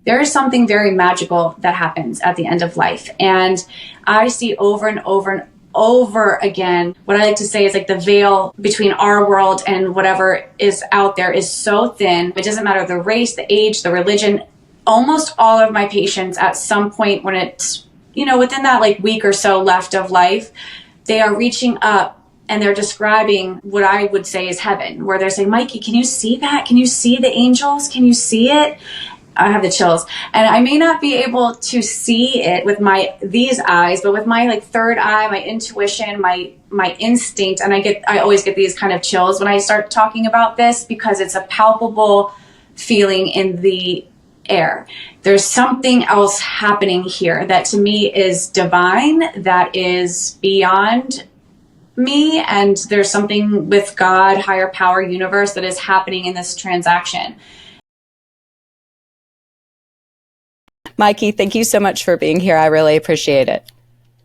there is something very magical that happens at the end of life. And I see over and over and over again, what I like to say is like the veil between our world and whatever is out there is so thin. It doesn't matter the race, the age, the religion. Almost all of my patients at some point when it's, within that like week or so left of life, they are reaching up and they're describing what I would say is heaven, where they're saying, Mikey, can you see that? Can you see the angels? Can you see it? I have the chills. And I may not be able to see it with these eyes, but with my like third eye, my intuition, my instinct, and I always get these kind of chills when I start talking about this because it's a palpable feeling in the air. There's something else happening here that to me is divine, that is beyond me, and there's something with God, higher power, universe that is happening in this transaction. Mikey, thank you so much for being here. I really appreciate it.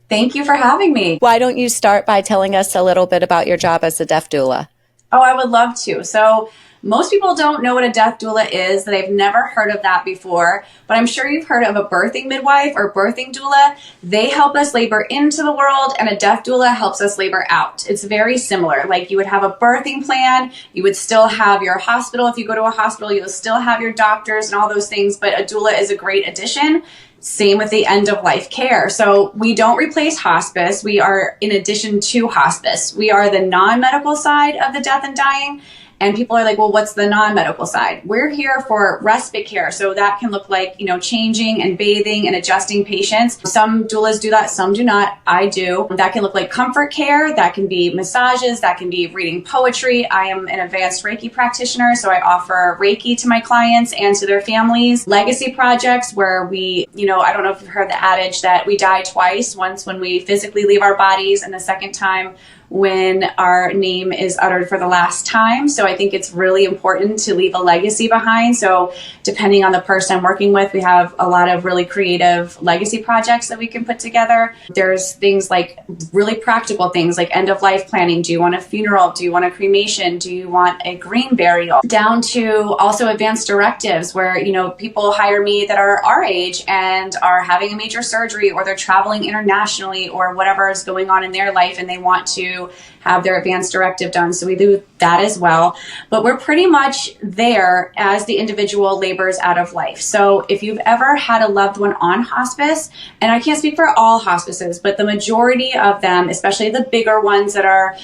Thank you for having me. Why don't you start by telling us a little bit about your job as a death doula? Oh, I would love to. So most people don't know what a death doula is, that I've never heard of that before, but I'm sure you've heard of a birthing midwife or birthing doula. They help us labor into the world, and a death doula helps us labor out. It's very similar. Like you would have a birthing plan, you would still have your hospital. If you go to a hospital, you'll still have your doctors and all those things, but a doula is a great addition. Same with the end of life care. So we don't replace hospice. We are in addition to hospice. We are the non-medical side of the death and dying. And people are like, well, what's the non-medical side? We're here for respite care. So that can look like, changing and bathing and adjusting patients. Some doulas do that, some do not. I do. That can look like comfort care. That can be massages. That can be reading poetry. I am an advanced Reiki practitioner, so I offer Reiki to my clients and to their families. Legacy projects where we, I don't know if you've heard the adage that we die twice, once when we physically leave our bodies and the second time when our name is uttered for the last time. So I think it's really important to leave a legacy behind. So depending on the person I'm working with, we have a lot of really creative legacy projects that we can put together. There's things like really practical things like end of life planning. Do you want a funeral? Do you want a cremation? Do you want a green burial? Down to also advanced directives where, people hire me that are our age and are having a major surgery, or they're traveling internationally, or whatever is going on in their life and they want to have their advanced directive done. So we do that as well. But we're pretty much there as the individual labors out of life. So if you've ever had a loved one on hospice, and I can't speak for all hospices, but the majority of them, especially the bigger ones that are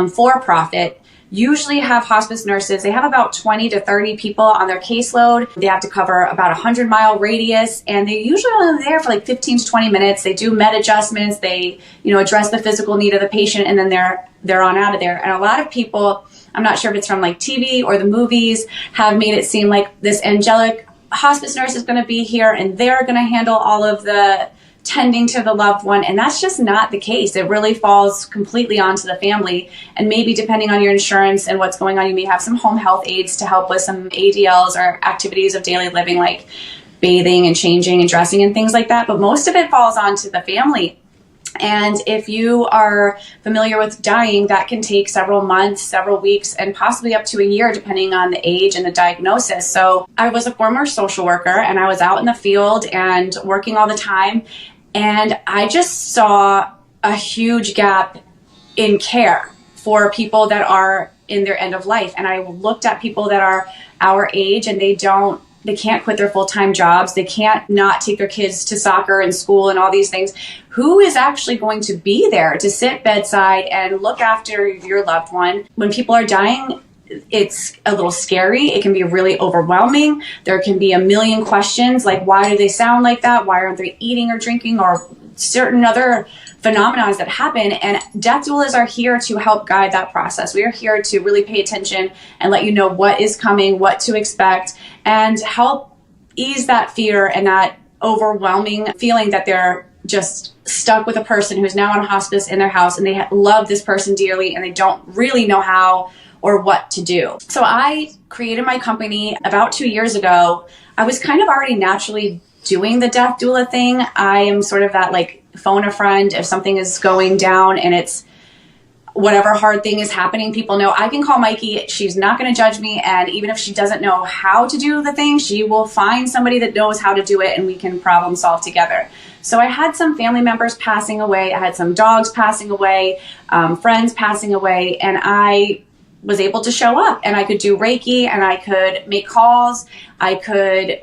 for profit, usually have hospice nurses. They have about 20 to 30 people on their caseload. They have to cover about 100-mile radius, and they usually are only there for like 15 to 20 minutes. They do med adjustments. They, address the physical need of the patient, and then they're on out of there. And a lot of people, I'm not sure if it's from like TV or the movies, have made it seem like this angelic hospice nurse is going to be here and they're going to handle all of the tending to the loved one. And that's just not the case. It really falls completely onto the family. And maybe depending on your insurance and what's going on, you may have some home health aides to help with some ADLs or activities of daily living, like bathing and changing and dressing and things like that. But most of it falls onto the family. And if you are familiar with dying, that can take several months, several weeks, and possibly up to a year, depending on the age and the diagnosis. So I was a former social worker, and I was out in the field and working all the time. And I just saw a huge gap in care for people that are in their end of life. And I looked at people that are our age, and they can't quit their full-time jobs. They can't not take their kids to soccer and school and all these things. Who is actually going to be there to sit bedside and look after your loved one? When people are dying, it's a little scary. It can be really overwhelming. There can be a million questions like, why do they sound like that? Why aren't they eating or drinking, or certain other phenomena that happen? And death doulas are here to help guide that process. We are here to really pay attention and let you know what is coming, what to expect, and help ease that fear and that overwhelming feeling that they're just stuck with a person who's now on hospice in their house, and they love this person dearly and they don't really know how or what to do. So I created my company about 2 years ago. I was kind of already naturally doing the death doula thing. I am sort of that like phone a friend if something is going down and it's whatever hard thing is happening, people know I can call Mikey. She's not going to judge me. And even if she doesn't know how to do the thing, she will find somebody that knows how to do it and we can problem solve together. So I had some family members passing away. I had some dogs passing away, friends passing away, and I was able to show up and I could do Reiki and I could make calls. I could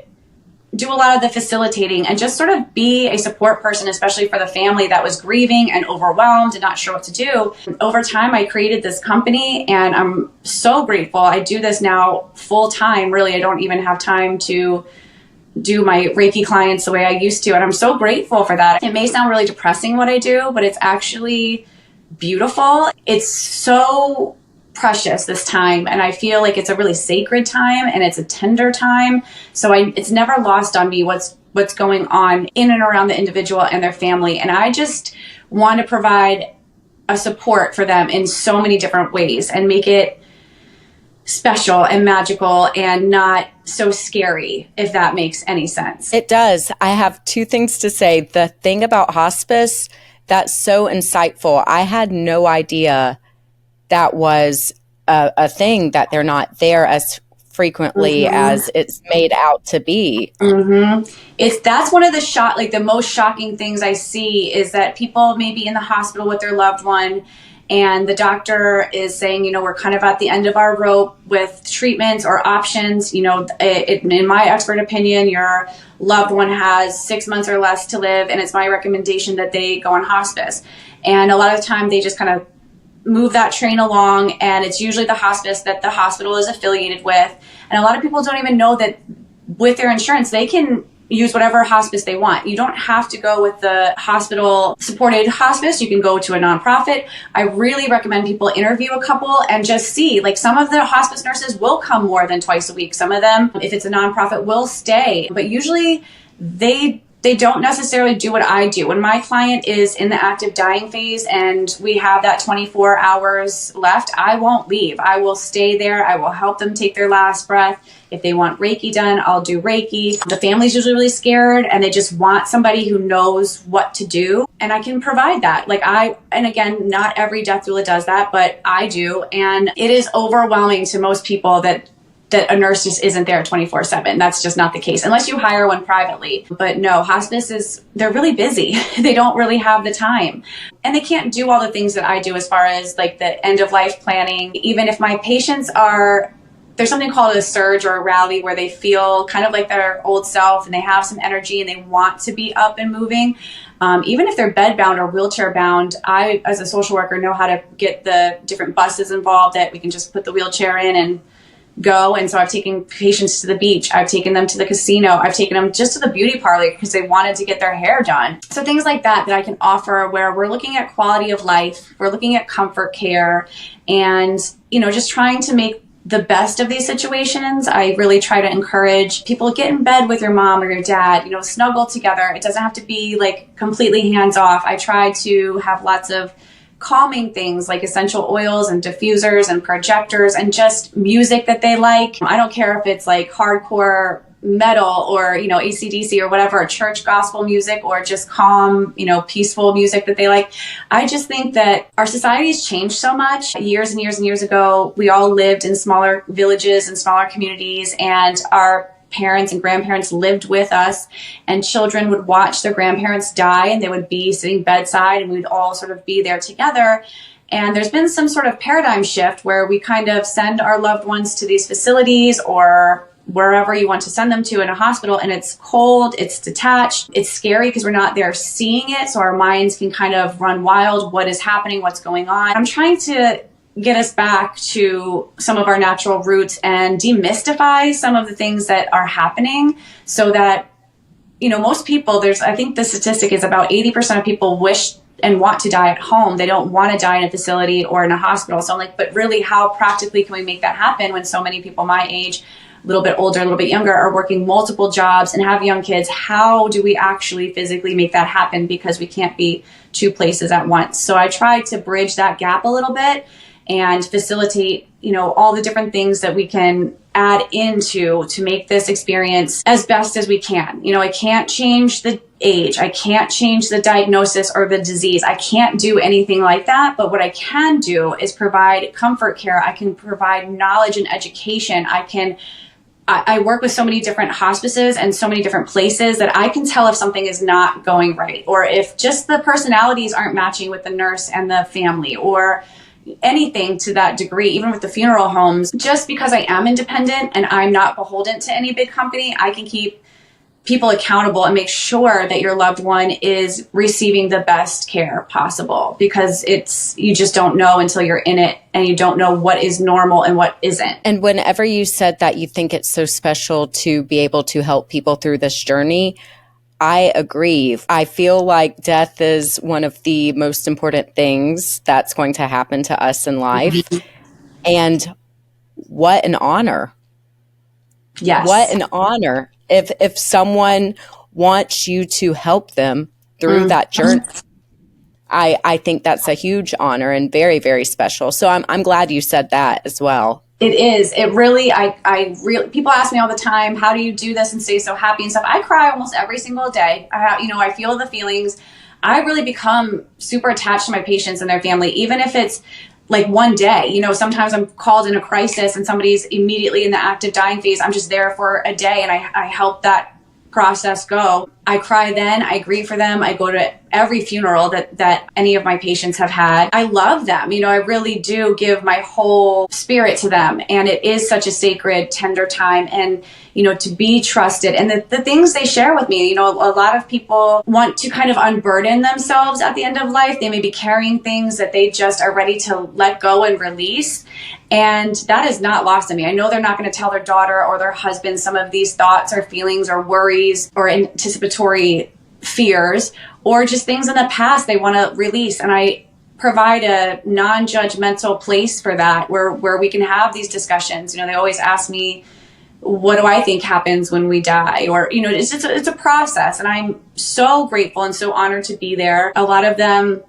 do a lot of the facilitating and just sort of be a support person, especially for the family that was grieving and overwhelmed and not sure what to do. Over time, I created this company and I'm so grateful. I do this now full time. Really, I don't even have time to do my Reiki clients the way I used to. And I'm so grateful for that. It may sound really depressing what I do, but it's actually beautiful. It's so precious this time, and I feel like it's a really sacred time and it's a tender time. So it's never lost on me what's going on in and around the individual and their family, and I just want to provide a support for them in so many different ways and make it special and magical and not so scary, if that makes any sense. It does. I have two things to say. The thing about hospice, that's so insightful. I had no idea that was a thing, that they're not there as frequently as it's made out to be. That's one of the most shocking things I see is that people may be in the hospital with their loved one and the doctor is saying, we're kind of at the end of our rope with treatments or options. In my expert opinion, your loved one has 6 months or less to live, and it's my recommendation that they go on hospice. And a lot of the time they just kind of move that train along, and it's usually the hospice that the hospital is affiliated with. And a lot of people don't even know that with their insurance, they can use whatever hospice they want. You don't have to go with the hospital supported hospice. You can go to a nonprofit. I really recommend people interview a couple and just see, like, some of the hospice nurses will come more than twice a week. Some of them, if it's a nonprofit, will stay, but usually they don't necessarily do what I do. When my client is in the active dying phase and we have that 24 hours left, I won't leave. I will stay there. I will help them take their last breath. If they want Reiki done, I'll do Reiki. The family's usually really scared and they just want somebody who knows what to do. And I can provide that. And again, not every death doula does that, but I do. And it is overwhelming to most people that a nurse just isn't there 24/7. That's just not the case, unless you hire one privately. But no, hospice they're really busy. They don't really have the time. And they can't do all the things that I do as far as like the end of life planning. Even if my patients there's something called a surge or a rally where they feel kind of like their old self and they have some energy and they want to be up and moving. Even if they're bed bound or wheelchair bound, I, as a social worker, know how to get the different buses involved that we can just put the wheelchair in and go. And so I've taken patients to the beach. I've taken them to the casino. I've taken them just to the beauty parlor because they wanted to get their hair done. So things like that I can offer, where we're looking at quality of life, we're looking at comfort care, and, just trying to make the best of these situations. I really try to encourage people, get in bed with your mom or your dad, snuggle together. It doesn't have to be like completely hands off. I try to have lots of calming things like essential oils and diffusers and projectors and just music that they like. I don't care if it's like hardcore metal or, AC/DC or whatever, church gospel music, or just calm, peaceful music that they like. I just think that our society's changed so much. Years and years and years ago, we all lived in smaller villages and smaller communities, and our parents and grandparents lived with us, and children would watch their grandparents die, and they would be sitting bedside, and we'd all sort of be there together. And there's been some sort of paradigm shift where we kind of send our loved ones to these facilities or wherever you want to send them to in a hospital, and it's cold, it's detached, it's scary because we're not there seeing it, so our minds can kind of run wild. What is happening? What's going on? I'm trying to get us back to some of our natural roots and demystify some of the things that are happening, so that, most people, I think the statistic is about 80% of people wish and want to die at home. They don't want to die in a facility or in a hospital. So I'm like, but really, how practically can we make that happen when so many people my age, a little bit older, a little bit younger, are working multiple jobs and have young kids? How do we actually physically make that happen? Because we can't be two places at once. So I try to bridge that gap a little bit and facilitate, all the different things that we can add into to make this experience as best as we can. You know, I can't change the age. I can't change the diagnosis or the disease. I can't do anything like that. But what I can do is provide comfort care. I can provide knowledge and education. I work with so many different hospices and so many different places that I can tell if something is not going right, or if just the personalities aren't matching with the nurse and the family, or anything to that degree, even with the funeral homes. Just because I am independent and I'm not beholden to any big company, I can keep people accountable and make sure that your loved one is receiving the best care possible, because you just don't know until you're in it, and you don't know what is normal and what isn't. And whenever you said that you think it's so special to be able to help people through this journey, I agree. I feel like death is one of the most important things that's going to happen to us in life. Mm-hmm. And what an honor. Yes. What an honor. If someone wants you to help them through that journey, I think that's a huge honor and very, very special. So I'm glad you said that as well. It is. It really, I really, people ask me all the time, how do you do this and stay so happy and stuff? I cry almost every single day. I feel the feelings. I really become super attached to my patients and their family, even if it's like one day. Sometimes I'm called in a crisis and somebody's immediately in the active dying phase. I'm just there for a day, and I help that process go. I cry then, I grieve for them. I go to every funeral that any of my patients have had. I love them. I really do give my whole spirit to them. And it is such a sacred, tender time. And, to be trusted, and the things they share with me, a lot of people want to kind of unburden themselves at the end of life. They may be carrying things that they just are ready to let go and release. And that is not lost on me. I know they're not going to tell their daughter or their husband some of these thoughts or feelings or worries or anticipatory fears, or just things in the past they want to release. And I provide a non-judgmental place for that, where we can have these discussions. They always ask me, what do I think happens when we die? Or, it's a process. And I'm so grateful and so honored to be there. A lot of them,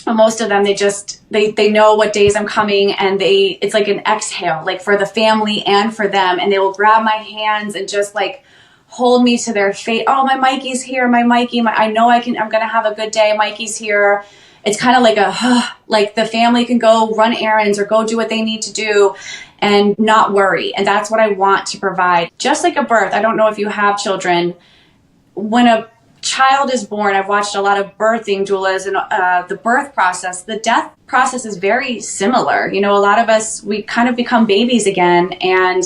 most of them, they know what days I'm coming, and it's like an exhale, like for the family and for them. And they will grab my hands and just like hold me to their face. Oh, my Mikey's here. My Mikey, I know I'm going to have a good day. Mikey's here. It's kind of like like the family can go run errands or go do what they need to do and not worry. And that's what I want to provide. Just like a birth. I don't know if you have children. When a child is born, I've watched a lot of birthing doulas, and the birth process, the death process is very similar. A lot of us, we kind of become babies again and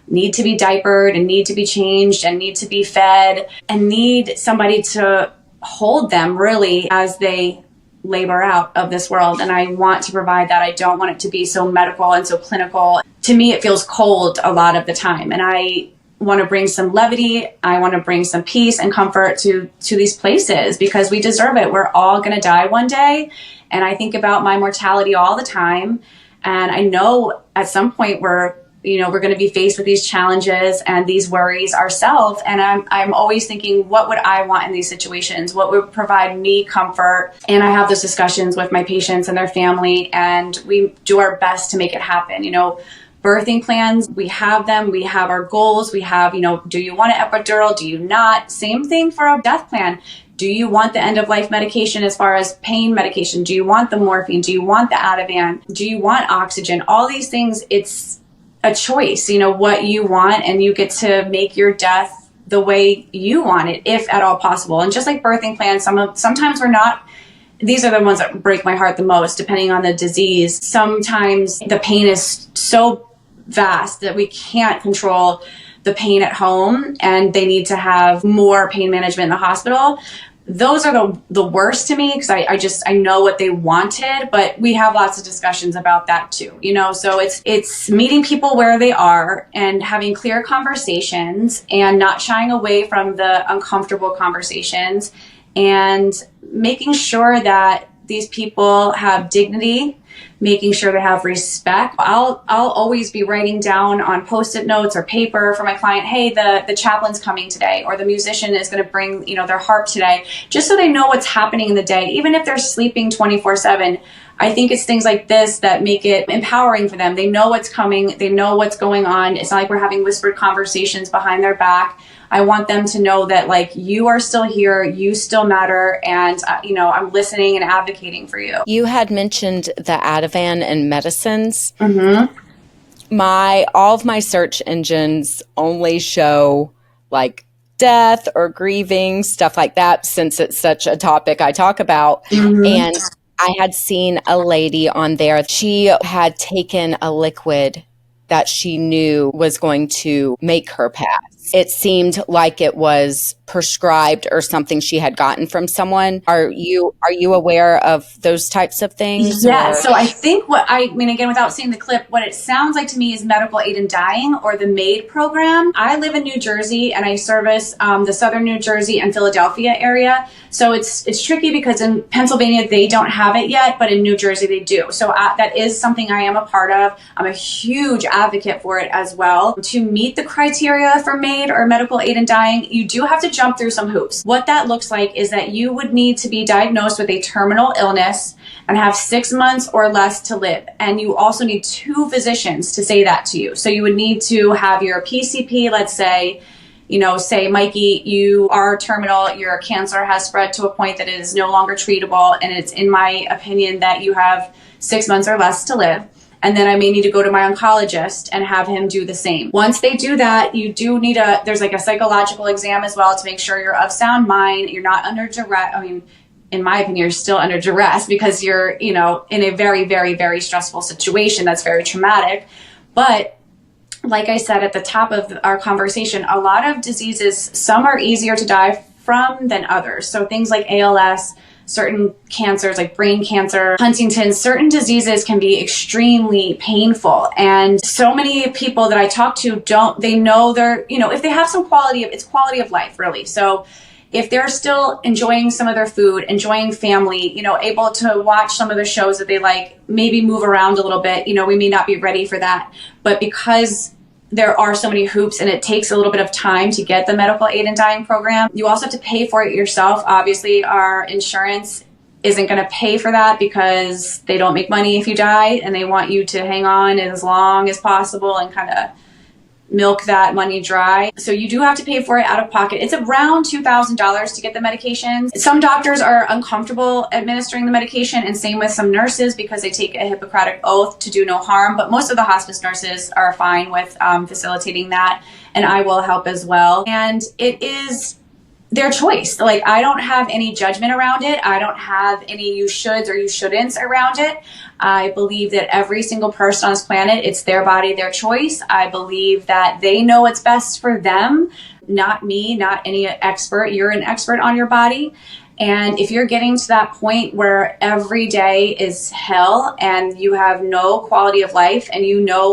need to be diapered and need to be changed and need to be fed and need somebody to hold them really as they labor out of this world. And I want to provide that. I don't want it to be so medical and so clinical. To me, it feels cold a lot of the time. And I want to bring some levity. I want to bring some peace and comfort to these places, because we deserve it. We're all going to die one day. And I think about my mortality all the time. And I know at some point we're going to be faced with these challenges and these worries ourselves. And I'm always thinking, what would I want in these situations? What would provide me comfort? And I have those discussions with my patients and their family, and we do our best to make it happen. Birthing plans, we have them. We have our goals. We have, do you want an epidural? Do you not? Same thing for a death plan. Do you want the end of life medication as far as pain medication? Do you want the morphine? Do you want the Ativan? Do you want oxygen? All these things, it's a choice, what you want, and you get to make your death the way you want it, if at all possible. And just like birthing plans, sometimes we're not, these are the ones that break my heart the most, depending on the disease. Sometimes the pain is so vast that we can't control the pain at home, and they need to have more pain management in the hospital. Those are the worst to me, because I know what they wanted, but we have lots of discussions about that too, so it's meeting people where they are and having clear conversations and not shying away from the uncomfortable conversations, and making sure that these people have dignity making sure they have respect. I'll always be writing down on Post-it notes or paper for my client, hey, the chaplain's coming today, or the musician is going to bring, their harp today, just so they know what's happening in the day, even if they're sleeping 24/7. I think it's things like this that make it empowering for them. They know what's coming. They know what's going on. It's not like we're having whispered conversations behind their back. I want them to know that, like, you are still here, you still matter, and, I'm listening and advocating for you. You had mentioned the Ativan and medicines. Mm-hmm. All of my search engines only show, like, death or grieving, stuff like that, since it's such a topic I talk about. Mm-hmm. And I had seen a lady on there. She had taken a liquid that she knew was going to make her pass. It seemed like it was prescribed or something she had gotten from someone. Are you aware of those types of things? Yeah. So I think again, without seeing the clip, what it sounds like to me is medical aid in dying, or the MAID program. I live in New Jersey and I service the southern New Jersey and Philadelphia area. So it's tricky because in Pennsylvania, they don't have it yet, but in New Jersey, they do. So that is something I am a part of. I'm a huge advocate for it as well. To meet the criteria for MAID or medical aid in dying, you do have to jump through some hoops. What that looks like is that you would need to be diagnosed with a terminal illness and have 6 months or less to live. And you also need 2 physicians to say that to you. So you would need to have your PCP, let's say, say, Mikey, you are terminal, your cancer has spread to a point that it is no longer treatable, and it's in my opinion that you have 6 months or less to live. And then I may need to go to my oncologist and have him do the same. Once they do that, you do need there's like a psychological exam as well to make sure you're of sound mind, you're not under duress. I mean, in my opinion, you're still under duress because you're, in a very, very, very stressful situation that's very traumatic. But like I said at the top of our conversation, a lot of diseases, some are easier to die from than others. So things like ALS, certain cancers like brain cancer, Huntington's, certain diseases can be extremely painful. And so many people that I talk to they know they're, if they have some it's quality of life, really. So if they're still enjoying some of their food, enjoying family, able to watch some of the shows that they like, maybe move around a little bit, we may not be ready for that. But because there are so many hoops and it takes a little bit of time to get the medical aid in dying program, you also have to pay for it yourself. Obviously, our insurance isn't going to pay for that because they don't make money if you die, and they want you to hang on as long as possible and kind of milk that money dry. So you do have to pay for it out of pocket. It's around $2,000 to get the medications. Some doctors are uncomfortable administering the medication, and same with some nurses because they take a Hippocratic oath to do no harm. But most of the hospice nurses are fine with facilitating that, and I will help as well. And it is their choice. Like, I don't have any judgment around it. I don't have any you shoulds or you shouldn'ts around it. I believe that every single person on this planet, it's their body, their choice. I believe that they know what's best for them, not me, not any expert. You're an expert on your body. And if you're getting to that point where every day is hell and you have no quality of life, and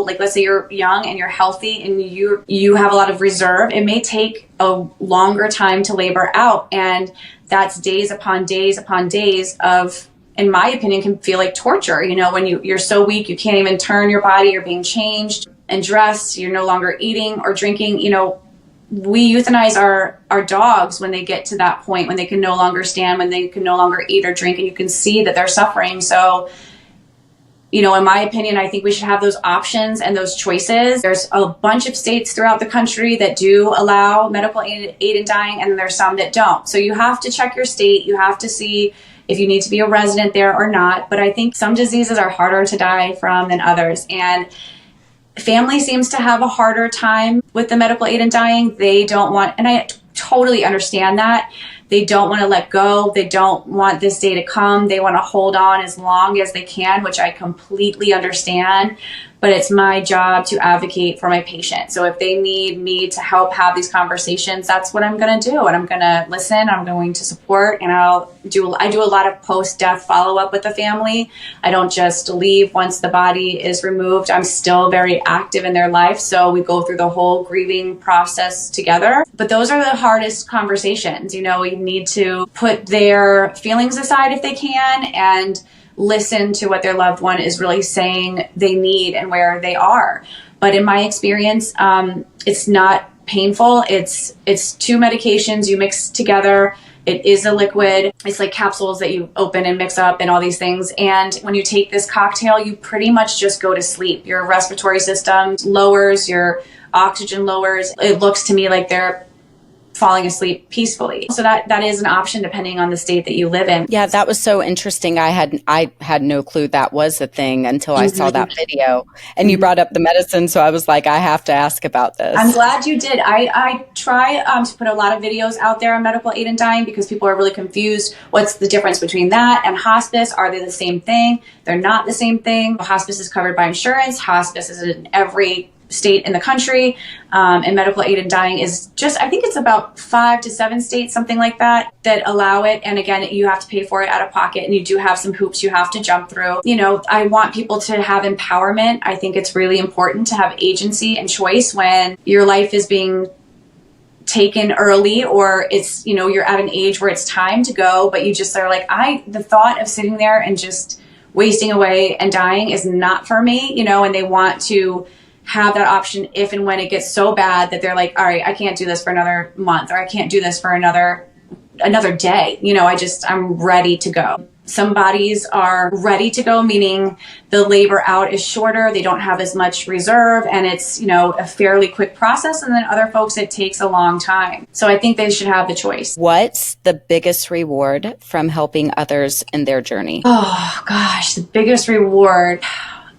like, let's say you're young and you're healthy and you have a lot of reserve, it may take a longer time to labor out. And that's days upon days upon days of, in my opinion, can feel like torture. When you're so weak, you can't even turn your body, you're being changed and dressed, you're no longer eating or drinking. We euthanize our dogs when they get to that point, when they can no longer stand, when they can no longer eat or drink, and you can see that they're suffering. So, in my opinion, I think we should have those options and those choices. There's a bunch of states throughout the country that do allow medical aid in dying, and there's some that don't. So you have to check your state. You have to see if you need to be a resident there or not. But I think some diseases are harder to die from than others. And family seems to have a harder time with the medical aid in dying. They don't want, and I totally understand that. They don't want to let go. They don't want this day to come. They want to hold on as long as they can, which I completely understand. But it's my job to advocate for my patient. So if they need me to help have these conversations, that's what I'm going to do. And I'm going to listen. I'm going to support. And I do a lot of post-death follow-up with the family. I don't just leave once the body is removed. I'm still very active in their life. So we go through the whole grieving process together. But those are the hardest conversations. We need to put their feelings aside if they can, and listen to what their loved one is really saying they need and where they are. But in my experience, it's not painful. It's 2 medications you mix together. It is a liquid. It's like capsules that you open and mix up and all these things. And when you take this cocktail, you pretty much just go to sleep. Your respiratory system lowers, your oxygen lowers. It looks to me like they're falling asleep peacefully. So that is an option depending on the state that you live in. Yeah, that was so interesting. I had no clue that was a thing until I saw that video. And you brought up the medicine, so I was like, I have to ask about this. I'm glad you did. I try to put a lot of videos out there on medical aid in dying because people are really confused. What's the difference between that and hospice? Are they the same thing? They're not the same thing. Hospice is covered by insurance. Hospice is in every state in the country, and medical aid in dying is just, I think it's about 5 to 7 states, something like that allow it. And again, you have to pay for it out of pocket, and you do have some hoops you have to jump through. You know, I want people to have empowerment. I think it's really important to have agency and choice when your life is being taken early, or it's, you know, you're at an age where it's time to go, but you just are like, the thought of sitting there and just wasting away and dying is not for me, you know, and they want to have that option if and when it gets so bad that they're like, all right, I can't do this for another month, or I can't do this for another day. You know, I'm ready to go. Some bodies are ready to go, meaning the labor out is shorter. They don't have as much reserve, and it's, you know, a fairly quick process. And then other folks, it takes a long time. So I think they should have the choice. What's the biggest reward from helping others in their journey? Oh gosh, the biggest reward.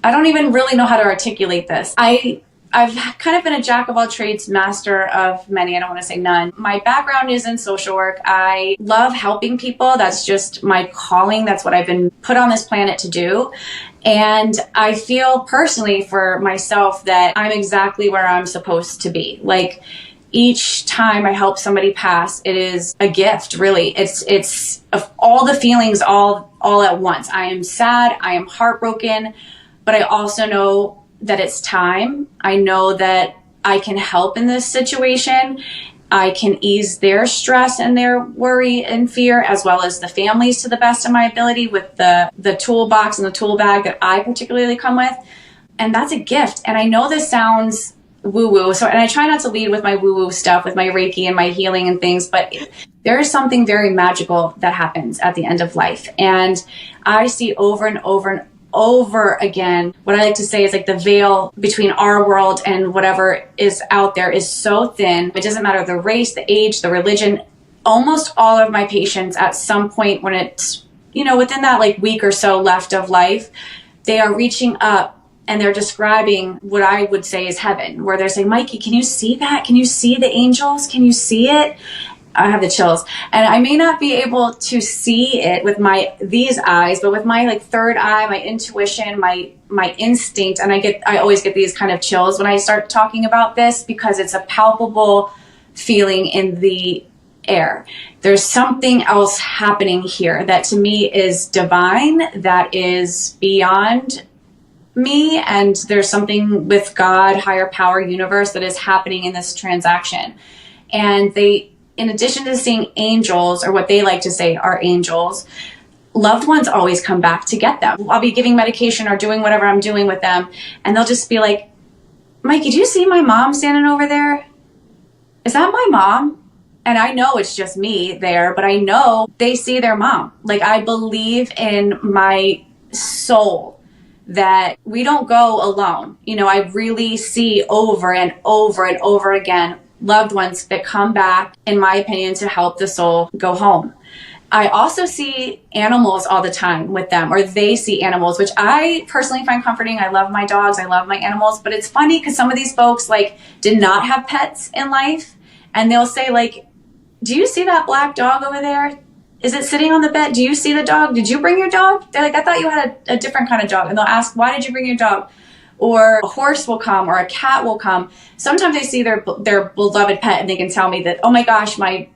I don't even really know how to articulate this. I've kind of been a jack of all trades, master of many. I don't want to say none. My background is in social work. I love helping people. That's just my calling. That's what I've been put on this planet to do. And I feel personally for myself that I'm exactly where I'm supposed to be. Like, each time I help somebody pass, it is a gift, really. It's of all the feelings all at once. I am sad. I am heartbroken. But I also know that it's time. I know that I can help in this situation. I can ease their stress and their worry and fear, as well as the families, to the best of my ability with the toolbox and the tool bag that I particularly come with. And that's a gift. And I know this sounds woo-woo. And I try not to lead with my woo-woo stuff, with my Reiki and my healing and things, but there is something very magical that happens at the end of life. And I see over and over and over again, what I like to say is like the veil between our world and whatever is out there is so thin. It doesn't matter the race, the age, the religion. Almost all of my patients at some point when it's, you know, within that like week or so left of life, they are reaching up and they're describing what I would say is heaven, where they're saying, Mikey, can you see that? Can you see the angels? Can you see it? I have the chills, and I may not be able to see it with these eyes, but with my like third eye, my intuition, my instinct, and I always get these kind of chills when I start talking about this, because it's a palpable feeling in the air. There's something else happening here that to me is divine, that is beyond me, and there's something with God, higher power, universe that is happening in this transaction. And in addition to seeing angels, or what they like to say are angels, loved ones always come back to get them. I'll be giving medication or doing whatever I'm doing with them, and they'll just be like, Mikey, do you see my mom standing over there? Is that my mom? And I know it's just me there, but I know they see their mom. Like, I believe in my soul that we don't go alone. You know, I really see over and over and over again loved ones that come back, in my opinion, to help the soul go home. I also see animals all the time with them, or they see animals, which I personally find comforting. I love my dogs. I love my animals. But it's funny because some of these folks like did not have pets in life, and they'll say like, do you see that black dog over there? Is it sitting on the bed? Do you see the dog? Did you bring your dog? They're like, I thought you had a different kind of dog. And they'll ask, why did you bring your dog? Or a horse will come, or a cat will come. Sometimes I see their beloved pet and they can tell me that, oh my gosh, my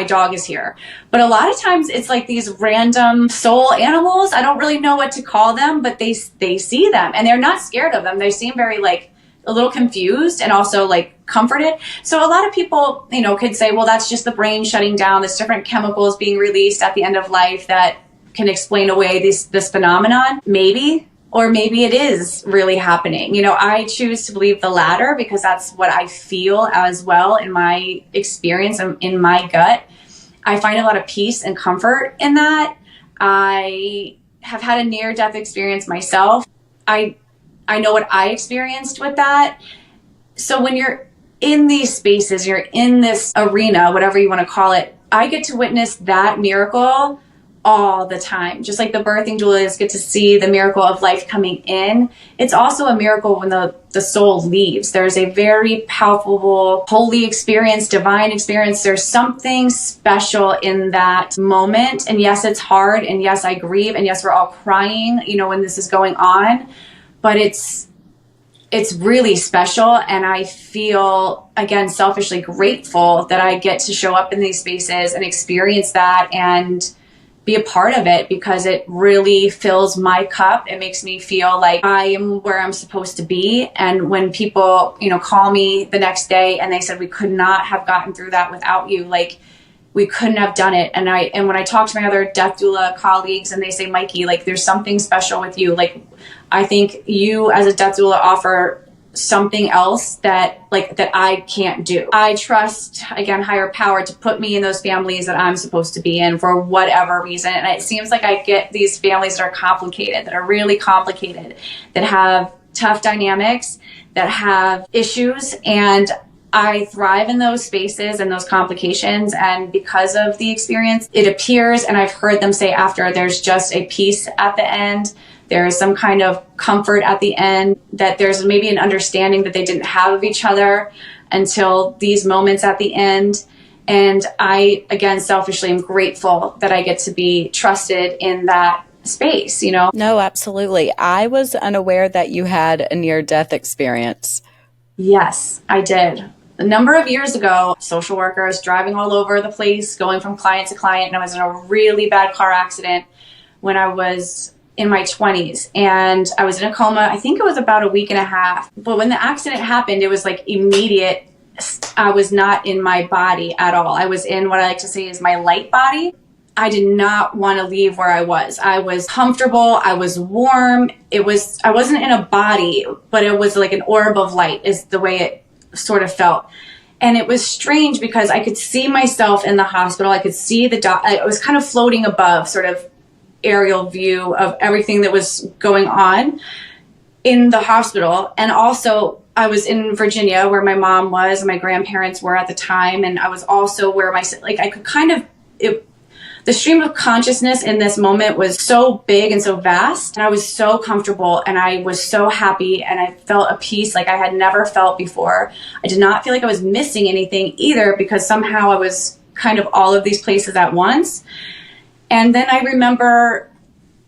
dog is here. But a lot of times it's like these random soul animals. I don't really know what to call them, but they see them and they're not scared of them. They seem very like a little confused and also like comforted. So a lot of people, you know, could say, well, that's just the brain shutting down. There's different chemicals being released at the end of life that can explain away this phenomenon. Maybe, or maybe it is really happening. You know, I choose to believe the latter because that's what I feel as well in my experience and in my gut. I find a lot of peace and comfort in that. I have had a near-death experience myself. I know what I experienced with that. So when you're in these spaces, you're in this arena, whatever you want to call it, I get to witness that miracle all the time. Just like the birthing doulas get to see the miracle of life coming in, it's also a miracle when the soul leaves. There's a very palpable, holy experience, divine experience. There's something special in that moment. And yes, it's hard. And yes, I grieve. And yes, we're all crying, you know, when this is going on. But it's really special. And I feel, again, selfishly grateful that I get to show up in these spaces and experience that and be a part of it, because it really fills my cup. It makes me feel like I am where I'm supposed to be. And when people, you know, call me the next day and they said, we could not have gotten through that without you, like we couldn't have done it. And when I talk to my other death doula colleagues and they say, Mikey, like there's something special with you. Like I think you as a death doula offer something else that I can't do. I trust, again, higher power to put me in those families that I'm supposed to be in for whatever reason. And it seems like I get these families that are complicated, that are really complicated, that have tough dynamics, that have issues. And I thrive in those spaces and those complications. And because of the experience, it appears, and I've heard them say after, there's just a peace at the end. There is some kind of comfort at the end, that there's maybe an understanding that they didn't have of each other until these moments at the end. And I, again, selfishly am grateful that I get to be trusted in that space, you know? No, absolutely. I was unaware that you had a near-death experience. Yes, I did. A number of years ago, social workers driving all over the place, going from client to client, and I was in a really bad car accident when I was in my 20s, and I was in a coma. I think it was about a week and a half. But when the accident happened, it was like immediate. I was not in my body at all. I was in what I like to say is my light body. I did not want to leave where I was. I was comfortable. I was warm. I wasn't in a body, but it was like an orb of light is the way it sort of felt. And it was strange because I could see myself in the hospital. I could see I was kind of floating above, sort of aerial view of everything that was going on in the hospital. And also I was in Virginia where my mom was and my grandparents were at the time. And I was also where I could kind of, the stream of consciousness in this moment was so big and so vast. And I was so comfortable and I was so happy and I felt a peace like I had never felt before. I did not feel like I was missing anything either, because somehow I was kind of all of these places at once. And then I remember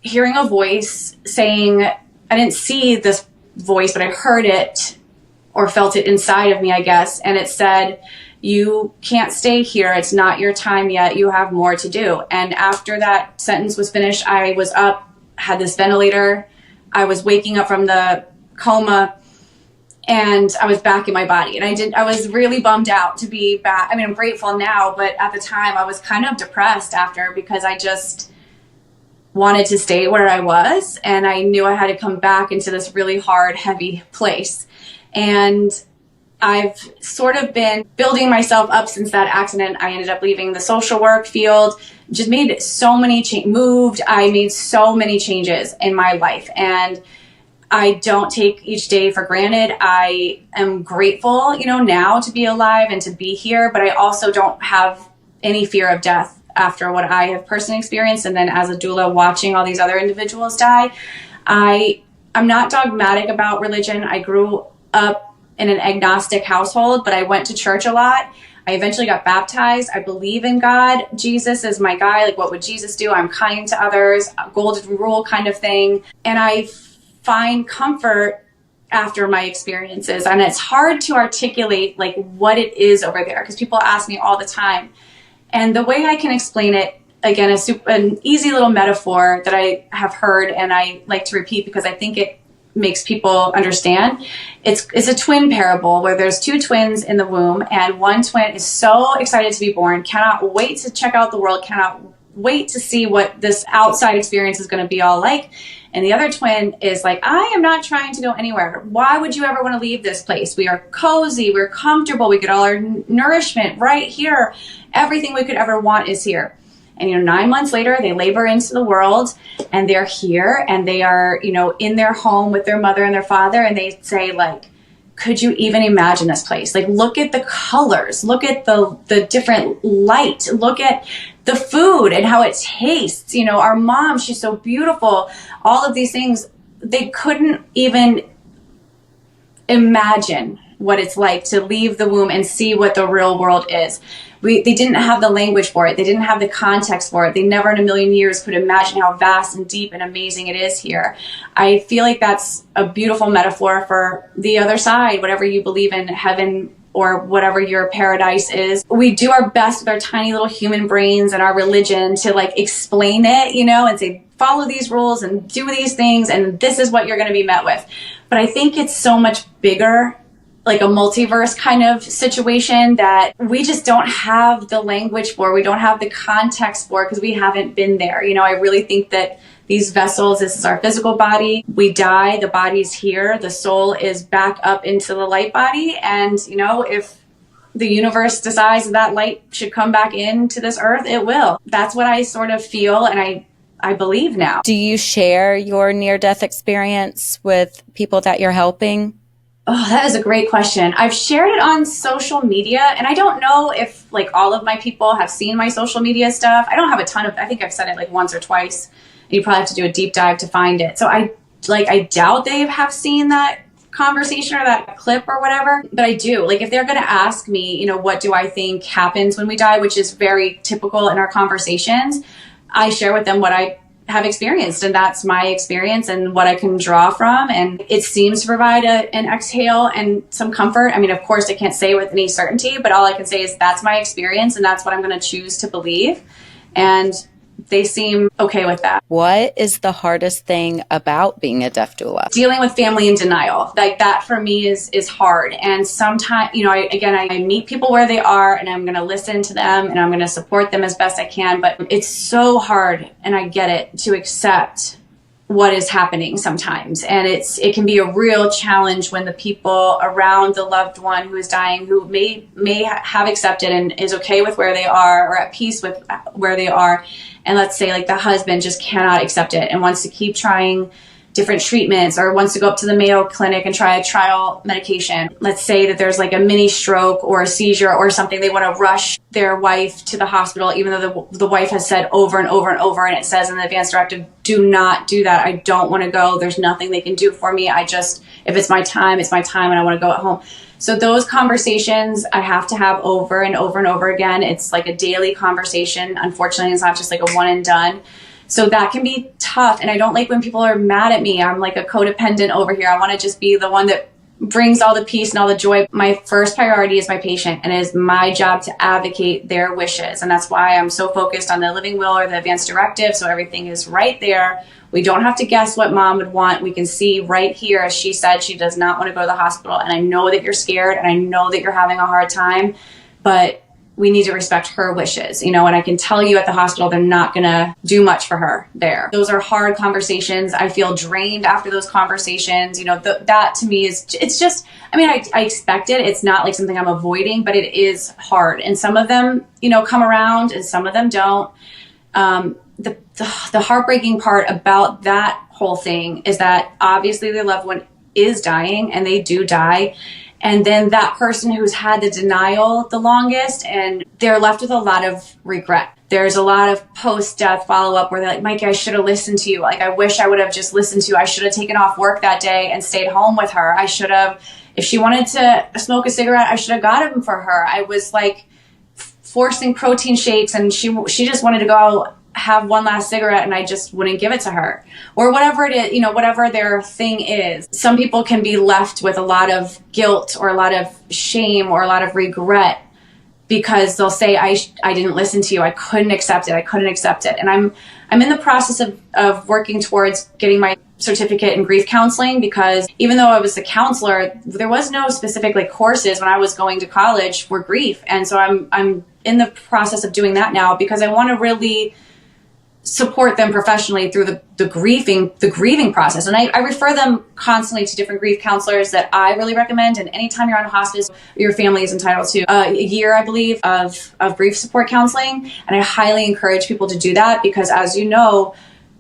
hearing a voice saying, I didn't see this voice, but I heard it or felt it inside of me, I guess. And it said, you can't stay here. It's not your time yet. You have more to do. And after that sentence was finished, I was up, had this ventilator. I was waking up from the coma and I was back in my body. And I was really bummed out to be back. I mean, I'm grateful now, but at the time I was kind of depressed after, because I just wanted to stay where I was. And I knew I had to come back into this really hard, heavy place. And I've sort of been building myself up since that accident. I ended up leaving the social work field, just made so many moved. I made so many changes in my life, and I don't take each day for granted. I am grateful, now to be alive and to be here, but I also don't have any fear of death after what I have personally experienced. And then as a doula, watching all these other individuals die, I'm not dogmatic about religion. I grew up in an agnostic household, but I went to church a lot. I eventually got baptized. I believe in God. Jesus is my guy. Like, what would Jesus do? I'm kind to others, a golden rule kind of thing. And I find comfort after my experiences. And it's hard to articulate like what it is over there, because people ask me all the time. And the way I can explain it, again, is an easy little metaphor that I have heard and I like to repeat because I think it makes people understand. It's a twin parable where there's two twins in the womb, and one twin is so excited to be born, cannot wait to check out the world, cannot wait to see what this outside experience is going to be all like. And the other twin is like, I am not trying to go anywhere. Why would you ever want to leave this place? We are cozy, we're comfortable, we get all our nourishment right here. Everything we could ever want is here. And, 9 months later, they labor into the world, and they're here, and they are, in their home with their mother and their father, and they say, like, could you even imagine this place? Like, look at the colors, look at the different light, look at the food and how it tastes. Our mom, she's so beautiful. All of these things, they couldn't even imagine what it's like to leave the womb and see what the real world is. They didn't have the language for it. They didn't have the context for it. They never in a million years could imagine how vast and deep and amazing it is here. I feel like that's a beautiful metaphor for the other side, whatever you believe in, heaven or whatever your paradise is. We do our best with our tiny little human brains and our religion to like explain it, and say, follow these rules and do these things, and this is what you're going to be met with. But I think it's so much bigger, like a multiverse kind of situation that we just don't have the language for, we don't have the context for, because we haven't been there. I really think that these vessels, this is our physical body. We die, the body's here, the soul is back up into the light body. And, if the universe decides that light should come back into this earth, it will. That's what I sort of feel, and I believe now. Do you share your near-death experience with people that you're helping? Oh, that is a great question. I've shared it on social media, and I don't know if like all of my people have seen my social media stuff. I don't have a ton of, I think I've said it like once or twice. You probably have to do a deep dive to find it. So I doubt they have seen that conversation or that clip or whatever, but I do. Like if they're going to ask me, what do I think happens when we die, which is very typical in our conversations, I share with them what I have experienced, and that's my experience and what I can draw from. And it seems to provide an exhale and some comfort. I mean, of course I can't say with any certainty, but all I can say is that's my experience and that's what I'm going to choose to believe. And they seem okay with that. What is the hardest thing about being a death doula? Dealing with family in denial. Like that for me is hard. And sometimes, I meet people where they are, and I'm going to listen to them and I'm going to support them as best I can. But it's so hard, and I get it, to accept what is happening sometimes. And it can be a real challenge when the people around the loved one who is dying, who may have accepted and is okay with where they are or at peace with where they are, and let's say like the husband just cannot accept it and wants to keep trying different treatments or wants to go up to the Mayo Clinic and try a trial medication. Let's say that there's like a mini stroke or a seizure or something. They want to rush their wife to the hospital, even though the wife has said over and over and over, and it says in the advance directive, do not do that. I don't want to go. There's nothing they can do for me. If it's my time, it's my time, and I want to go at home. So those conversations I have to have over and over and over again. It's like a daily conversation. Unfortunately, it's not just like a one and done. So that can be tough. And I don't like when people are mad at me. I'm like a codependent over here. I want to just be the one that brings all the peace and all the joy. My first priority is my patient, and it is my job to advocate their wishes. And that's why I'm so focused on the living will or the advance directive. So everything is right there. We don't have to guess what mom would want. We can see right here, as she said, she does not want to go to the hospital. And I know that you're scared, and I know that you're having a hard time, but we need to respect her wishes, and I can tell you at the hospital, they're not going to do much for her there. Those are hard conversations. I feel drained after those conversations. That to me it's just, I expect it. It's not like something I'm avoiding, but it is hard. And some of them, come around and some of them don't. The heartbreaking part about that whole thing is that obviously their loved one is dying, and they do die. And then that person who's had the denial the longest, and they're left with a lot of regret. There's a lot of post-death follow-up where they're like, Mikey, I should have listened to you. Like, I wish I would have just listened to you. I should have taken off work that day and stayed home with her. I should have, if she wanted to smoke a cigarette, I should have got them for her. I was like forcing protein shakes, and she just wanted to go have one last cigarette, and I just wouldn't give it to her, or whatever it is, whatever their thing is. Some people can be left with a lot of guilt or a lot of shame or a lot of regret because they'll say, I didn't listen to you. I couldn't accept it. And I'm in the process of working towards getting my certificate in grief counseling, because even though I was a counselor, there was no specific courses when I was going to college for grief. And so I'm in the process of doing that now, because I want to really support them professionally through the grieving process. And I refer them constantly to different grief counselors that I really recommend. And anytime you're on hospice, your family is entitled to a year, I believe, of grief support counseling. And I highly encourage people to do that because, as you know,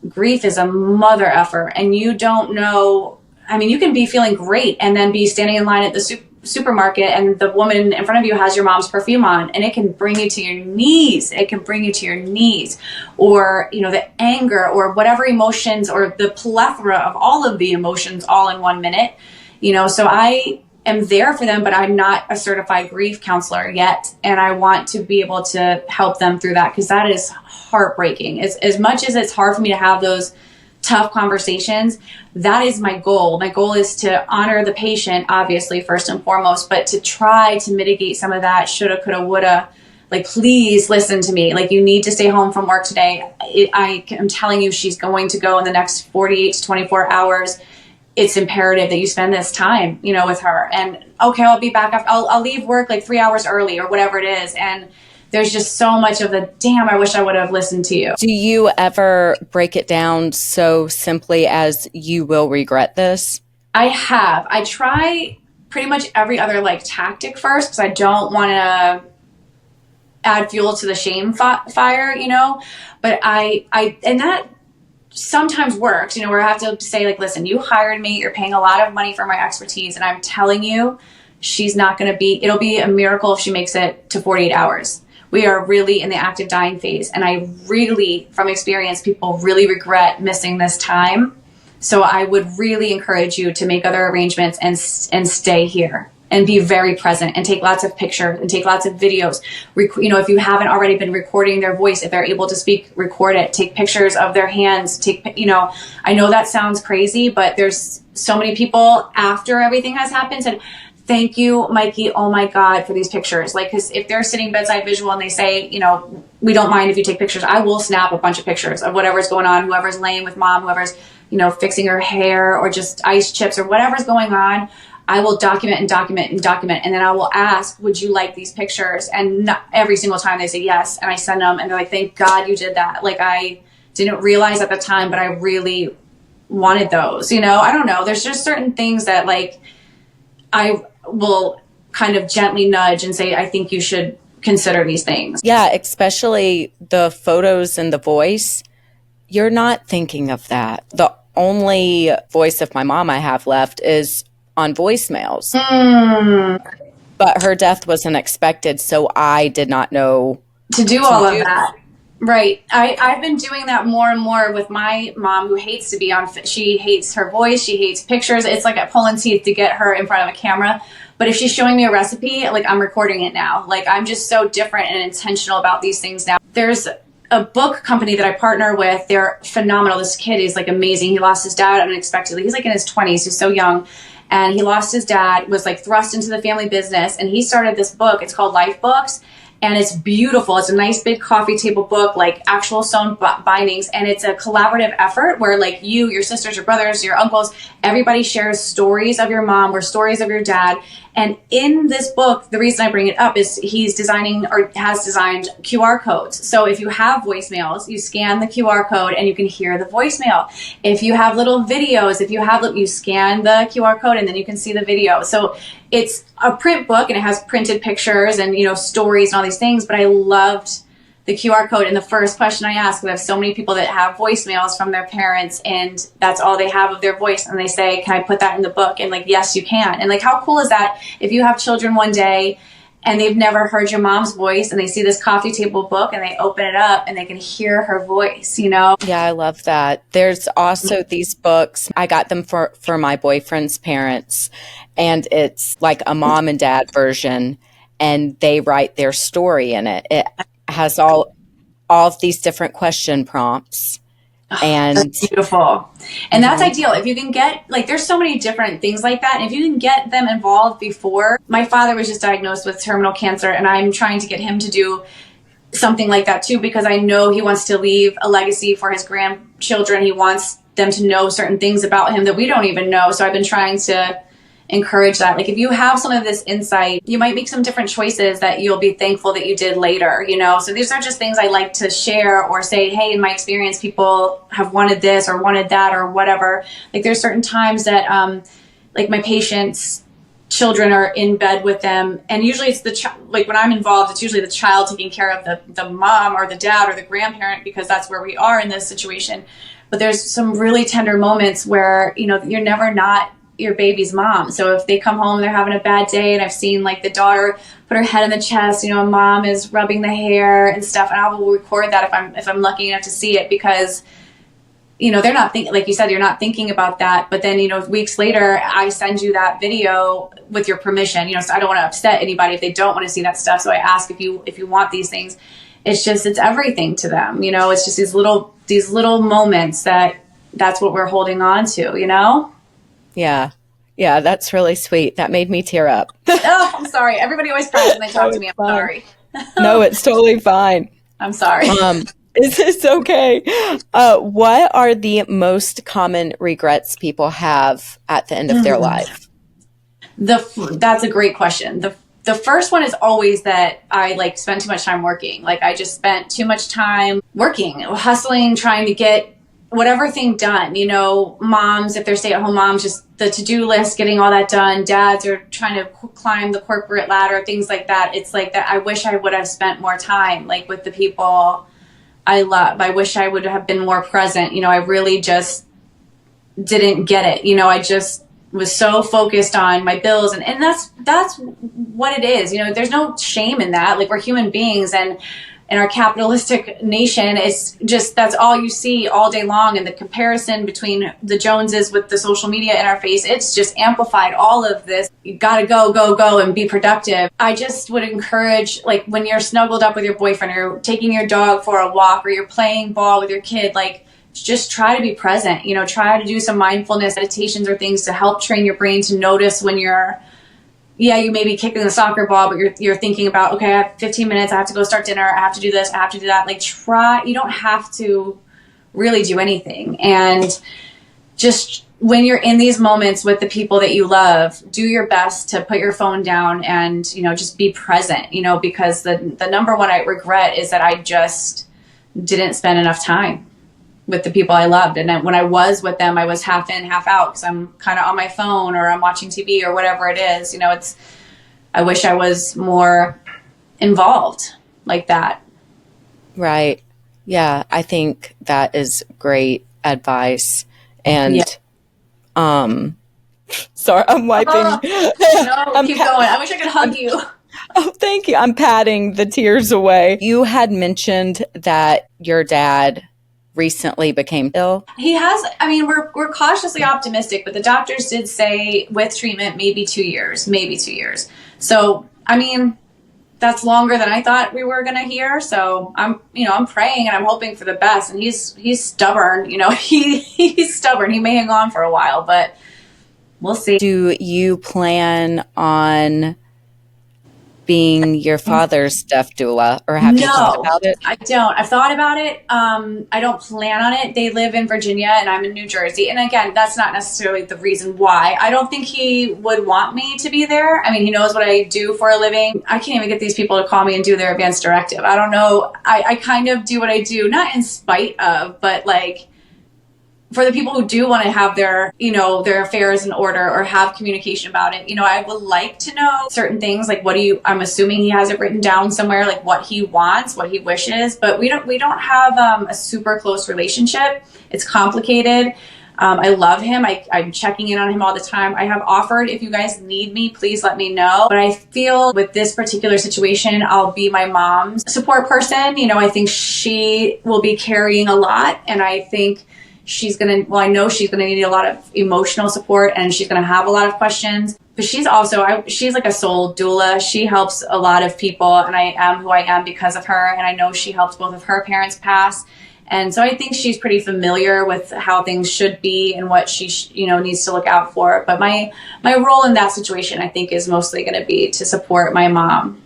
grief is a mother effer, and you don't know. I mean, you can be feeling great and then be standing in line at the supermarket and the woman in front of you has your mom's perfume on, and it can bring you to your knees. It can bring you to your knees, or, you know, the anger or whatever emotions, or the plethora of all of the emotions all in 1 minute, you know. So I am there for them, but I'm not a certified grief counselor yet. And I want to be able to help them through that, because that is heartbreaking. As much as it's hard for me to have those tough conversations, that is my goal. My goal is to honor the patient, obviously, first and foremost, but to try to mitigate some of that shoulda, coulda, woulda. Like, please listen to me. Like, you need to stay home from work today. I am telling you, she's going to go in the next 48 to 24 hours. It's imperative that you spend this time, you know, with her. And okay, I'll be back after, I'll leave work like 3 hours early or whatever it is. And there's just so much of the, damn, I wish I would have listened to you. Do you ever break it down so simply as, you will regret this? I have. I try pretty much every other like tactic first, because I don't want to add fuel to the shame fire, you know. But and that sometimes works, you know, where I have to say, like, listen, you hired me, you're paying a lot of money for my expertise, and I'm telling you, she's not going to be, it'll be a miracle if she makes it to 48 hours. We are really in the active dying phase. And I really, from experience, people really regret missing this time. So I would really encourage you to make other arrangements and stay here and be very present and take lots of pictures and take lots of videos. You know, if you haven't already been recording their voice, if they're able to speak, record it, take pictures of their hands, you know, I know that sounds crazy, but there's so many people after everything has happened said, thank you, Mikey. Oh my God, for these pictures. Like, cause if they're sitting bedside visual and they say, you know, we don't mind if you take pictures, I will snap a bunch of pictures of whatever's going on, whoever's laying with mom, whoever's, you know, fixing her hair or just ice chips or whatever's going on. I will document and document and document. And then I will ask, would you like these pictures? And not every single time they say yes. And I send them and they're like, thank God you did that. Like, I didn't realize at the time, but I really wanted those, you know. I don't know. There's just certain things that, like, I will kind of gently nudge and say, I think you should consider these things. Yeah, especially the photos and the voice. You're not thinking of that. The only voice of my mom I have left is on voicemails. But her death was unexpected, so I did not know to do all of that. Right. I've been doing that more and more with my mom, who hates to be on, she hates her voice, she hates pictures. It's like a pulling teeth to get her in front of a camera. But if she's showing me a recipe, like, I'm recording it now. Like, I'm just so different and intentional about these things now. There's a book company that I partner with. They're phenomenal. This kid is like amazing. He lost his dad unexpectedly. He's like in his 20s. He's so young. And he lost his dad, was like thrust into the family business. And he started this book. It's called Life Books. And it's beautiful. It's a nice big coffee table book, like actual sewn bindings. And it's a collaborative effort where, like, you, your sisters, your brothers, your uncles, everybody shares stories of your mom or stories of your dad. And in this book, the reason I bring it up is he's designing, or has designed, QR codes. So if you have voicemails, you scan the QR code and you can hear the voicemail. If you have little videos, you scan the QR code and then you can see the video. So it's a print book and it has printed pictures and, you know, stories and all these things. But I loved the QR code. And the first question I ask, we have so many people that have voicemails from their parents and that's all they have of their voice. And they say, can I put that in the book? And, like, yes, you can. And, like, how cool is that if you have children one day and they've never heard your mom's voice and they see this coffee table book and they open it up and they can hear her voice, you know? Yeah, I love that. There's also these books. I got them for my boyfriend's parents, and it's like a mom and dad version, and they write their story in it. It has all of these different question prompts. And that's beautiful. And that's ideal. If you can get, like, there's so many different things like that. And if you can get them involved before, my father was just diagnosed with terminal cancer, and I'm trying to get him to do something like that too, because I know he wants to leave a legacy for his grandchildren. He wants them to know certain things about him that we don't even know. So I've been trying to encourage that. Like if you have some of this insight, you might make some different choices that you'll be thankful that you did later, you know? So these are just things I like to share or say, hey, in my experience, people have wanted this or wanted that or whatever. Like there's certain times that, like my patients' children are in bed with them. And usually it's like when I'm involved, it's usually the child taking care of the mom or the dad or the grandparent, because that's where we are in this situation. But there's some really tender moments where, you know, you're never not your baby's mom. So if they come home, they're having a bad day, and I've seen like the daughter put her head in the chest, you know, a mom is rubbing the hair and stuff, and I will record that if I'm lucky enough to see it, because, you know, they're not thinking, like you said, you're not thinking about that. But then, you know, weeks later, I send you that video with your permission, you know, so I don't want to upset anybody if they don't want to see that stuff. So I ask if you want these things. It's everything to them, you know. It's just these little moments that's what we're holding on to, you know? Yeah. Yeah, that's really sweet. That made me tear up. Oh, I'm sorry. Everybody always cries when they talk to me. I'm sorry. No, it's totally fine. I'm sorry. It's okay. What are the most common regrets people have at the end of their life? That's a great question. The first one is always that I like spent too much time working. Like I just spent too much time working, hustling, trying to get whatever thing done. You know, moms, if they're stay-at-home moms, just the to-do list, getting all that done. Dads are trying to climb the corporate ladder, things like that. It's like that. I wish I would have spent more time like with the people I love. I wish I would have been more present. You know, I really just didn't get it. You know, I just was so focused on my bills, and that's what it is. You know, there's no shame in that. Like we're human beings, and in our capitalistic nation, it's just, that's all you see all day long. And the comparison between the Joneses with the social media in our face, it's just amplified all of this. You gotta go and be productive. I just would encourage, like when you're snuggled up with your boyfriend, or you're taking your dog for a walk, or you're playing ball with your kid, like just try to be present, you know, try to do some mindfulness meditations or things to help train your brain to notice when you may be kicking the soccer ball, but you're thinking about, okay, I have 15 minutes. I have to go start dinner. I have to do this. I have to do that. Like you don't have to really do anything. And just when you're in these moments with the people that you love, do your best to put your phone down and, you know, just be present, you know, because the number one I regret is that I just didn't spend enough time with the people I loved. And when I was with them, I was half in, half out, because I'm kind of on my phone or I'm watching TV or whatever it is. You know, I wish I was more involved like that. Right. Yeah. I think that is great advice. And, sorry, I'm wiping. No, keep going. I wish I could hug you. Oh, thank you. I'm patting the tears away. You had mentioned that your dad recently became ill. He has, I mean, we're cautiously optimistic, but the doctors did say with treatment, maybe 2 years. So, I mean, that's longer than I thought we were going to hear. So I'm praying and I'm hoping for the best. And he's stubborn, you know, he's stubborn. He may hang on for a while, but we'll see. Do you plan on being your father's death doula, or have you thought about it? I don't. I've thought about it. I don't plan on it. They live in Virginia and I'm in New Jersey. And again, that's not necessarily the reason why. I don't think he would want me to be there. I mean, he knows what I do for a living. I can't even get these people to call me and do their advance directive. I don't know. I kind of do what I do, not in spite of, but like, for the people who do want to have their affairs in order or have communication about it, you know, I would like to know certain things, like I'm assuming he has it written down somewhere, like what he wants, what he wishes, but we don't have a super close relationship. It's complicated. I love him. I'm checking in on him all the time. I have offered, if you guys need me, please let me know. But I feel with this particular situation, I'll be my mom's support person. You know, I think she will be carrying a lot, and I think I know she's going to need a lot of emotional support, and she's going to have a lot of questions, but she's like a soul doula. She helps a lot of people, and I am who I am because of her. And I know she helped both of her parents pass. And so I think she's pretty familiar with how things should be and what she, needs to look out for. But my role in that situation, I think, is mostly going to be to support my mom.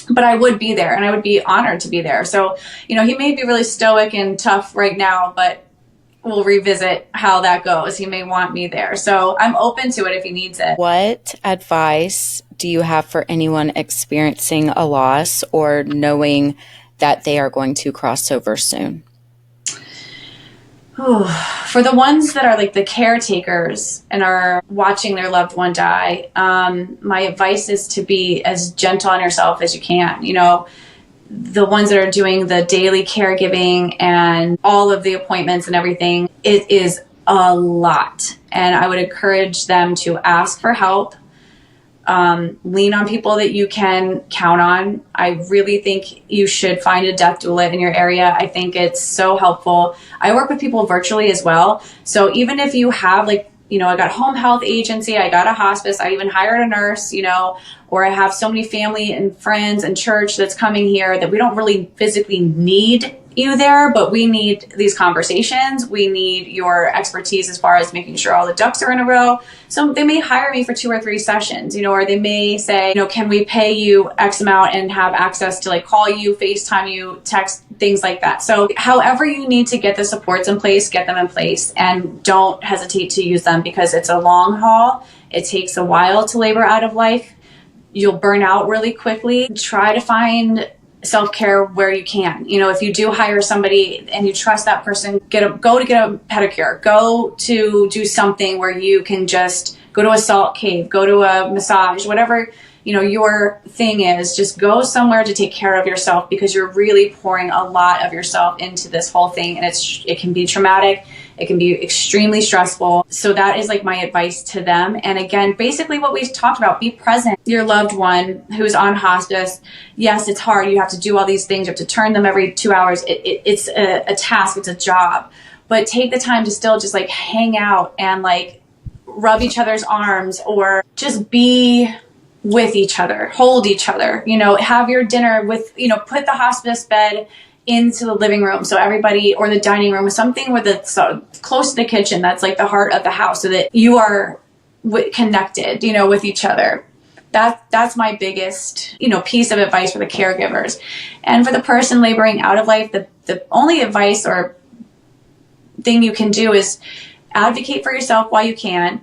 But I would be there, and I would be honored to be there. So, he may be really stoic and tough right now, but we'll revisit how that goes. He may want me there. So I'm open to it if he needs it. What advice do you have for anyone experiencing a loss or knowing that they are going to cross over soon? For the ones that are like the caretakers and are watching their loved one die, my advice is to be as gentle on yourself as you can. You know, the ones that are doing the daily caregiving and all of the appointments and everything, it is a lot. And I would encourage them to ask for help. Lean on people that you can count on. I really think you should find a death doula in your area. I think it's so helpful. I work with people virtually as well. So even if you have like, you know, I got home health agency, I got a hospice, I even hired a nurse, you know, or I have so many family and friends and church that's coming here that we don't really physically need you there, but we need these conversations. We need your expertise as far as making sure all the ducks are in a row. So they may hire me for 2 or 3 sessions, you know, or they may say, you know, can we pay you X amount and have access to like call you, FaceTime you, text, things like that. So however you need to get the supports in place, get them in place, and don't hesitate to use them because it's a long haul. It takes a while to labor out of life. You'll burn out really quickly. Try to find self-care where you can. You know, if you do hire somebody and you trust that person, go to get a pedicure, go to do something where you can just go to a salt cave, go to a massage, whatever, you know, your thing is, just go somewhere to take care of yourself because you're really pouring a lot of yourself into this whole thing. And it can be traumatic. It can be extremely stressful. So that is like my advice to them. And again, basically what we've talked about, be present. Your loved one who's on hospice, yes, it's hard. You have to do all these things. You have to turn them every 2 hours. It's a task. It's a job. But take the time to still just like hang out and like rub each other's arms or just be with each other, hold each other, you know, have your dinner with, you know, put the hospice bed into the living room. So everybody, or the dining room, something where that's close to the kitchen. That's like the heart of the house so that you are connected, you know, with each other. That's my biggest, you know, piece of advice for the caregivers. And for the person laboring out of life, the only advice or thing you can do is advocate for yourself while you can.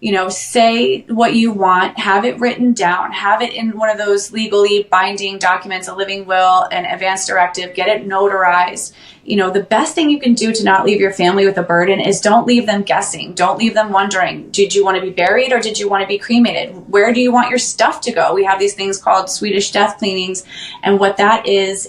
You know, say what you want, have it written down, have it in one of those legally binding documents, a living will, an advance directive, get it notarized. You know, the best thing you can do to not leave your family with a burden is don't leave them guessing. Don't leave them wondering, did you want to be buried or did you want to be cremated? Where do you want your stuff to go? We have these things called Swedish death cleanings. And what that is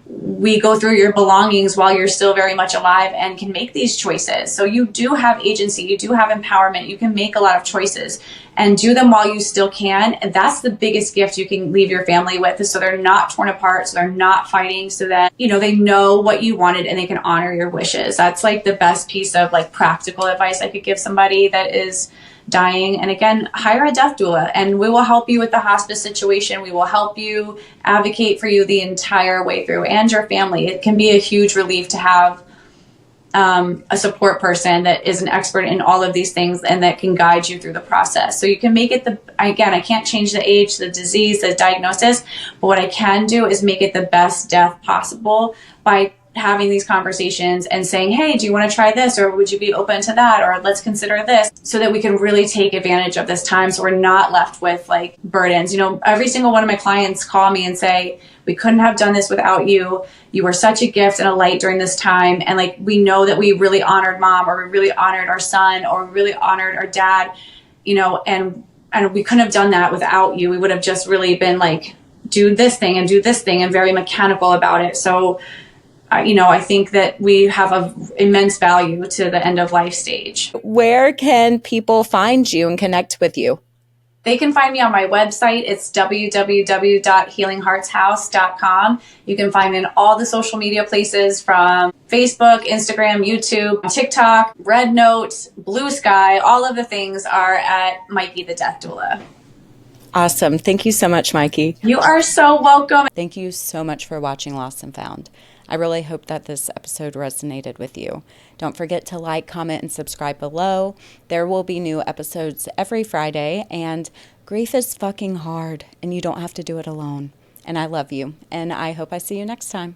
we go through your belongings while you're still very much alive and can make these choices. So you do have agency, you do have empowerment, you can make a lot of choices and do them while you still can. And that's the biggest gift you can leave your family with, so they're not torn apart, so they're not fighting, so that, you know, they know what you wanted and they can honor your wishes. That's like the best piece of like practical advice I could give somebody that is dying. And again, hire a death doula and we will help you with the hospice situation. We will help you, advocate for you the entire way through, and your family. It can be a huge relief to have a support person that is an expert in all of these things and that can guide you through the process. So you can make it again, I can't change the age, the disease, the diagnosis, but what I can do is make it the best death possible by having these conversations and saying, hey, do you want to try this? Or would you be open to that? Or let's consider this, so that we can really take advantage of this time. So we're not left with like burdens. You know, every single one of my clients call me and say, we couldn't have done this without you. You were such a gift and a light during this time. And like, we know that we really honored mom, or we really honored our son, or we really honored our dad, you know, and we couldn't have done that without you. We would have just really been like, do this thing and do this thing, and very mechanical about it. So you know, I think that we have an immense value to the end of life stage. Where can people find you and connect with you? They can find me on my website. It's www.healingheartshouse.com. You can find me in all the social media places, from Facebook, Instagram, YouTube, TikTok, Red Note, Blue Sky. All of the things are at Mikey the Death Doula. Awesome. Thank you so much, Mikey. You are so welcome. Thank you so much for watching Lost and Found. I really hope that this episode resonated with you. Don't forget to like, comment, and subscribe below. There will be new episodes every Friday, and grief is fucking hard, and you don't have to do it alone. And I love you, and I hope I see you next time.